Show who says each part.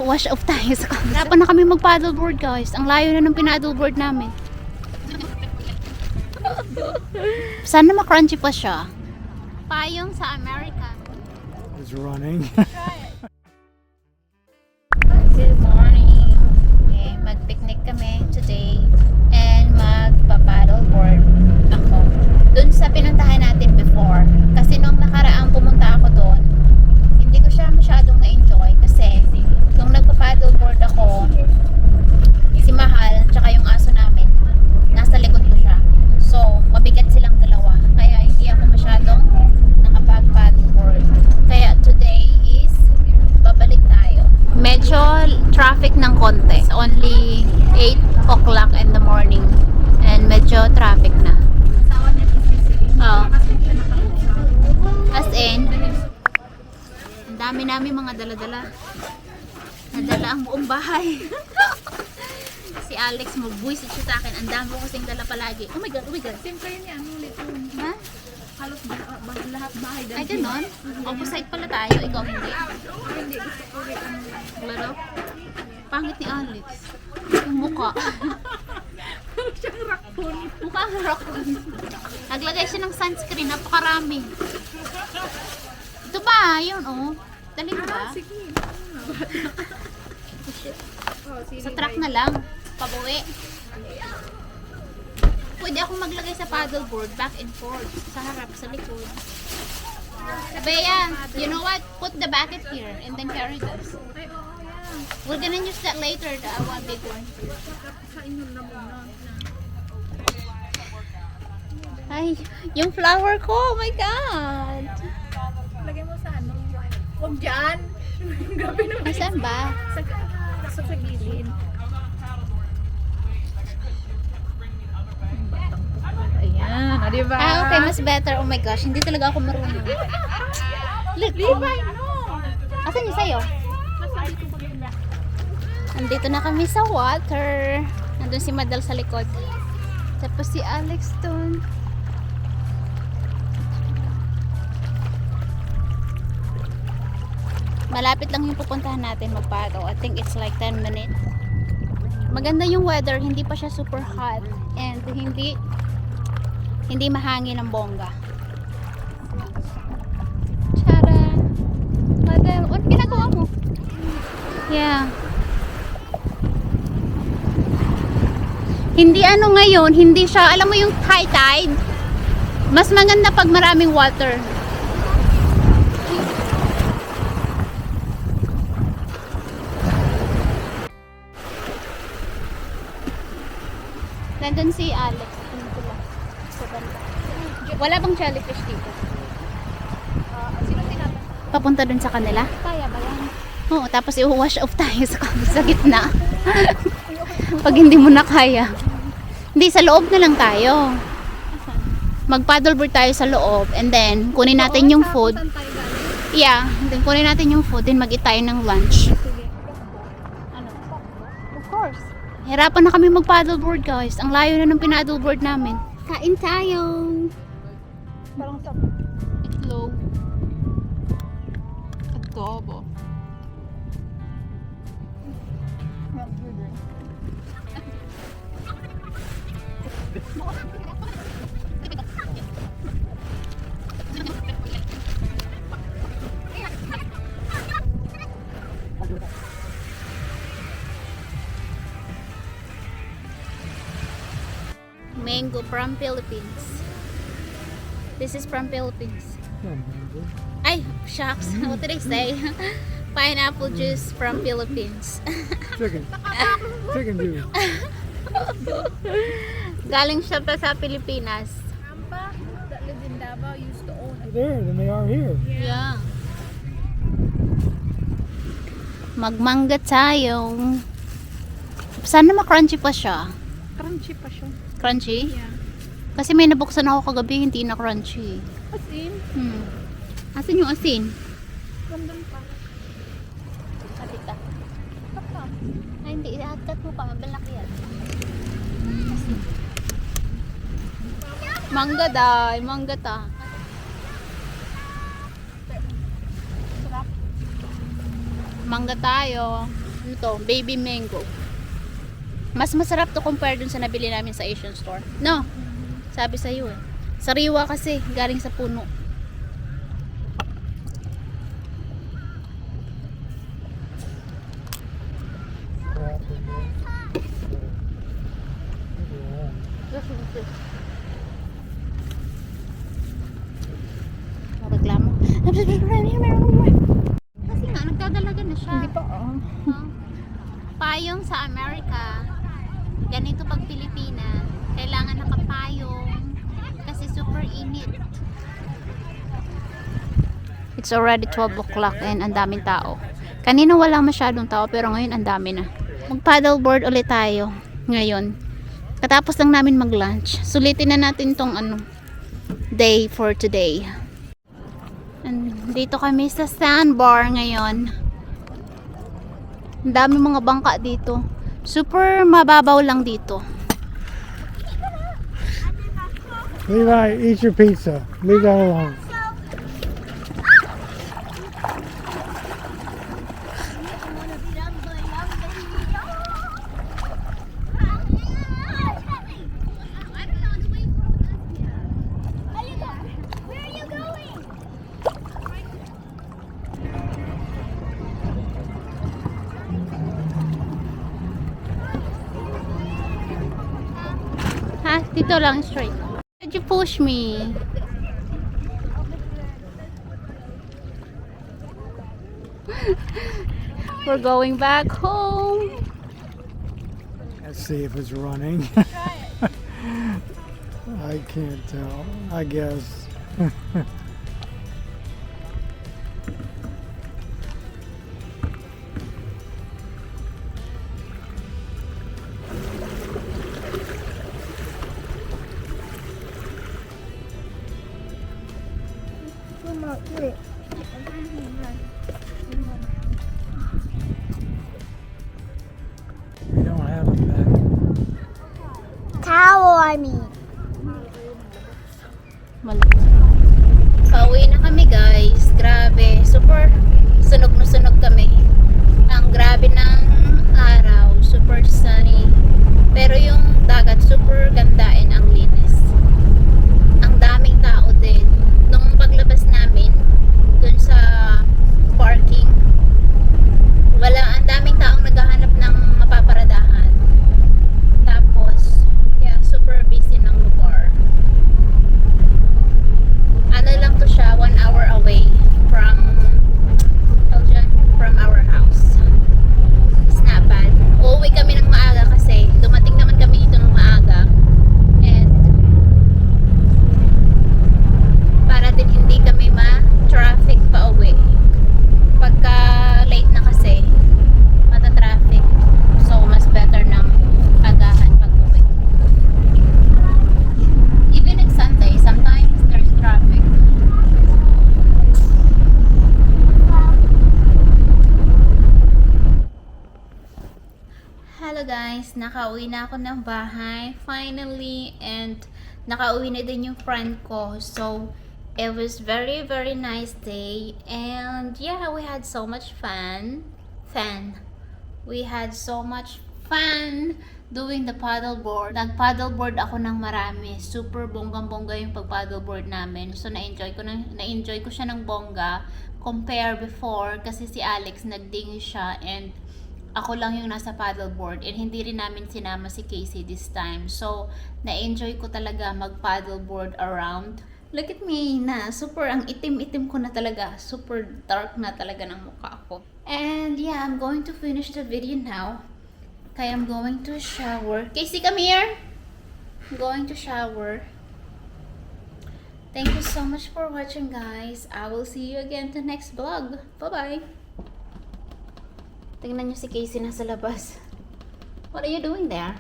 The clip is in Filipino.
Speaker 1: wash off tayo sa kamay. Dapat na kami mag paddleboard guys. Ang layo na ng pinaddleboard namin. Sana ma-crunchy pa siya. Payong sa America.
Speaker 2: It's running.
Speaker 1: Good morning. Okay, mag-picnic kami today and magpa-paddleboard ako. Doon sa pinuntahan natin before. Kasi nung nakaraang pumunta ako doon, hindi ko siya masyadong na-enjoy kasi nung nagpa-paddleboard ako, si Mahal tsaka yung aso namin, nasa likod ko siya. So, mabigat silang dalawa. Kaya hindi ako masyadong nakapag-paddleboard. Kaya today is babalik tayo. Medyo traffic ng konti. It's only 8 o'clock in the morning. And medyo traffic na. Oh. As in, ang dami namin mga dala-dala. Nadala ang buong bahay. Si Alex, magbuisit siya sa akin. Ang dami ko kasing dala palagi. Oh my God, oh my God.
Speaker 3: Same kayo niya, ano ulit yun?
Speaker 1: Ha?
Speaker 3: Halos lahat bahay dahil.
Speaker 1: Ay, ganon? Opposite pala tayo. Ikaw hindi.
Speaker 3: Hindi, gusto ko ulit ang
Speaker 1: Laro? Pangit ni Alex. Yung mukha.
Speaker 3: siyang raccoon.
Speaker 1: Mukha ang raccoon. Naglagay siya ng sunscreen. Napakarami. Ito ba? Yun, oh. Dali ba?
Speaker 3: Sige. Oh, sige.
Speaker 1: Sa truck na lang. Pabuwi. Pwede akong maglagay sa paddleboard back and forth. Sa harap, sa likod. Bea, you know what? Put the bucket here and then carry this.
Speaker 3: Ay, oo, yeah.
Speaker 1: We're gonna use that later, the one big one.
Speaker 3: Sa inyo na muna.
Speaker 1: Ay, yung flower ko, oh my God!
Speaker 3: Lagay mo sa ano? Huwag dyan. Gabi naman.
Speaker 1: Asan ba?
Speaker 3: Sa gilid. Ayan, o diba?
Speaker 1: Ah, okay, mas better. Oh my gosh, hindi talaga ako marunong. Look,
Speaker 3: Levi, no!
Speaker 1: asan yung sayo?
Speaker 3: Nasa dito ba yun?
Speaker 1: Nandito na kami sa water. Nandun si Madal sa likod. Tapos si Alex dun. Malapit lang yung pupuntahan natin magpato. I think it's like 10 minutes. Maganda yung weather, hindi pa siya super hot and hindi mahangin ng bongga. Tara! Madal, ano ginagawa mo? Yeah. Hindi ano ngayon, hindi siya, alam mo yung high tide? Mas maganda pag maraming water. Nandun si Alex. Dito lang. Sa banda. Wala bang jellyfish dito?
Speaker 3: Sino tinatanong?
Speaker 1: Papunta dun sa kanila?
Speaker 3: Kaya ba yan?
Speaker 1: Oo, tapos i-wash off tayo sa gitna. Pag hindi mo na kaya. Hindi, sa loob na lang tayo. Mag-paddleboard tayo sa loob and then kunin natin yung food.
Speaker 3: Saan tayo galing?
Speaker 1: Yeah, then kunin natin yung food then mag-eat tayo ng lunch.
Speaker 3: Sige. Ano? Of course.
Speaker 1: Hirapan na kami mag-paddleboard guys. Ang layo na ng pinaddleboard namin. Kain tayo.
Speaker 3: Parang sa
Speaker 1: Itlog.
Speaker 3: adobo.
Speaker 1: Mango from Philippines. This is from Philippines. Ay, shucks. What did I say? Pineapple juice from Philippines.
Speaker 2: Chicken. Chicken juice.
Speaker 1: Galing siya pa sa Pilipinas.
Speaker 3: Ampa, that lived in Davao used to own it.
Speaker 2: There, then they are here.
Speaker 1: Yeah. Magmangga tayo. Sana ma-crunchy pa siya.
Speaker 3: Crunchy pa siya.
Speaker 1: Crunchy?
Speaker 3: Yeah.
Speaker 1: Kasi may nabuksan ako kagabi, hindi na crunchy.
Speaker 3: As in,
Speaker 1: Asan yung asin?
Speaker 3: nandun pa.
Speaker 1: Halika.
Speaker 3: Papa.
Speaker 1: Ay, hindi. Ihakat mo pa. Mabalak yan. Mangga day. Mangga ta.
Speaker 3: Sarap.
Speaker 1: Mangga tayo. Ano to? Baby mango. Mas masarap to compare dun sa nabili namin sa Asian store. No? Sabi sa'yo eh. Sariwa kasi, galing sa puno. Reklamo. Kasi nga, nagdadalaga na siya.
Speaker 3: Hindi pa,
Speaker 1: Payong sa Amerika. Ganito pag Pilipina. Kailangan nakapayong. Kasi super init. It's already 12 o'clock and ang daming tao. Kanina wala masyadong tao pero ngayon ang dami na. Mag paddleboard ulit tayo ngayon. Katapos lang namin mag-lunch. Sulitin na natin tong day for today. And dito kami sa sandbar ngayon. Ang dami mga bangka dito. Super mababaw lang dito.
Speaker 2: Levi, eat your pizza. Leave that alone.
Speaker 1: Ha? Dito lang straight. Did you push me? We're going back home.
Speaker 2: Let's see if it's running. I can't tell. I guess. We don't have a bed.
Speaker 3: Towel, I mean.
Speaker 1: Pauwi na kami guys. Grabe. Super sunog na sunog kami. Ang grabe ng araw. Super sunny. Pero yung dagat super ganda and ang linis. Ang daming tao din. Nung paglabas namin dun sa parking, ang daming taong naghahanap ng mapaparadahan. Tapos, yeah, super busy ng lugar. Ano lang to siya, 1 hour away from our house. It's not bad. Uuwi kami ng maaga kasi dumating naman kami dito ng maaga. And para din hindi kami ma-traffic pa uwi. Pagka late na kasi, mata-traffic. So, mas better ng agahan pag uwi. Even on Sunday, sometimes there's traffic. Hello guys, nakauwi na ako ng bahay finally, and nakauwi na din yung friend ko. So it was very nice day, and yeah, we had so much fun. We had so much fun doing the paddleboard. Nag-paddleboard ako ng marami. Super bonggang-bongga yung pag-paddleboard namin. So na-enjoy ko siya ng bongga compare before, kasi si Alex nagdingi siya and ako lang yung nasa paddleboard, and hindi rin namin sinama si Casey this time. So, na-enjoy ko talaga mag-paddleboard around. Look at me na, super ang itim-itim ko na talaga. Super dark na talaga ng mukha ko. And yeah, I'm going to finish the video now. Kaya I'm going to shower. Casey, come here! I'm going to shower. Thank you so much for watching guys. I will see you again to next vlog. Bye-bye! Tingnan nyo si Casey nasa labas. What are you doing there?